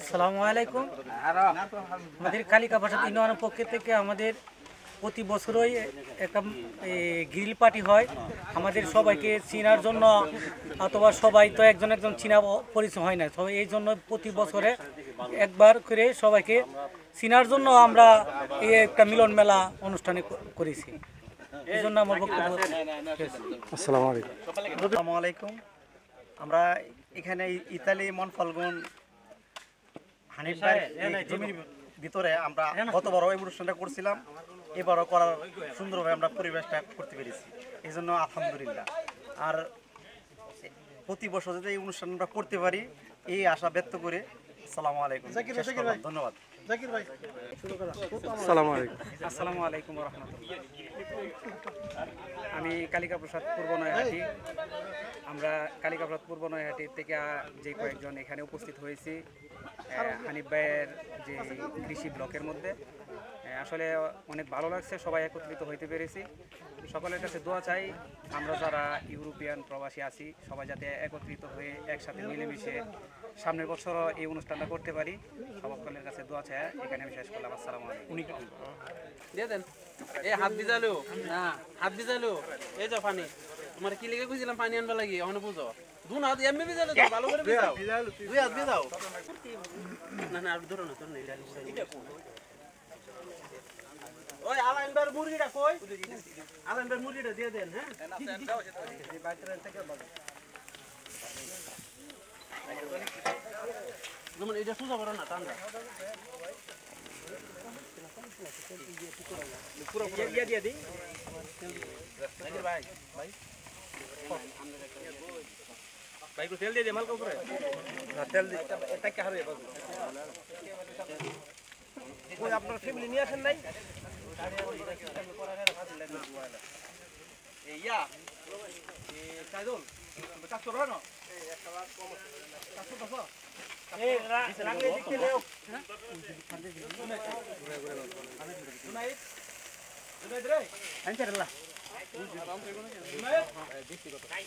আসসালামু আলাইকুম। আমাদের কালিকা ভাষা ইউনিয়নের পক্ষ থেকে আমাদের প্রতি বছরই একটা গ্রিল পার্টি হয় আমাদের সবাইকে চেনার জন্য, অথবা সবাই তো একজন একজন চেনা পরিচয় হয় না, সবাই এই জন্য প্রতি বছরে একবার করে সবাইকে চেনার জন্য আমরা এই একটা মিলন মেলা অনুষ্ঠানে করেছি। এই জন্য আমার বক্তব্য। আসসালামু আলাইকুম। আসসালামু আলাইকুম। আমরা এখানে ইতালি মন ফাল্গুন হানিফ ভাই জমির ভিতরে আমরা গতবারও এই অনুষ্ঠানটা করছিলাম, এবারও করার সুন্দরভাবে আমরা পরিবেশটা করতে পেরেছি, এই জন্য আলহামদুলিল্লাহ। আর প্রতি বছর যদি এই অনুষ্ঠান আমরা করতে পারি এই আশা ব্যক্ত করে আসসালামু আলাইকুম, ধন্যবাদ। আসসালামু আলাইকুম রহমতুল্লাহ। আমি কালিকা প্রসাদ পূর্ব নয়াহাটি। আমরা কালিকা প্রসাদ পূর্ব নয়াহাটি থেকে যে কয়েকজন এখানে উপস্থিত হয়েছি হানিফ ভাইয়ের যে কৃষি ব্লকের মধ্যে, আসলে অনেক ভালো লাগছে, সবাই একত্রিত হইতে পেরেছি। সকলের কাছে দোয়া চাই আমরা যারা ইউরোপিয়ান প্রবাসী আছি সবাই যাতে একত্রিত হয়ে একসাথে মিলেমিশে সামনের বছর এই অনুষ্ঠানটা করতে পারি। সকলের কাছে দোয়া চাই। এখানে আমি শেষ করলাম। আসসালামু আলাইকুম। দিয়ে দেন। এই হাত ভিজালো না, হাত ভিজালো। এই যাও পানি, তোমার কি লেগে কইছিলাম পানি আনবা লাগি, এখন বুঝো। দুন হাত এমনি ভিজালো তো, ভালো করে ভিজাও। দুই হাত ভিজাও। না না, আর ধরো না, ধরো না। এটা কোন ওই আলাইনবার মুরগিটা কই? আলাইনবার মুরগিটা দিয়ে দেন। হ্যাঁ, এই বাইরে থেকে বাবা যেমন এটা সোজা করো না, টান দাও। পুরো দিয়ে দিই ভাই। ভাই ভাই को तेल दे दे, माल को ऊपर तेल दे, এটা কি হারে বাবু? ওই আপনার ফ্যামিলি নিয়ে আসেন নাই? এই ইয়া এই সাইদুল কাজ করো না, এই একটা বার কম কাজ করো। এই রাগলে দেখতে লেও, হ্যাঁ শুনাই শুনাই রে আনছারলা শুনাই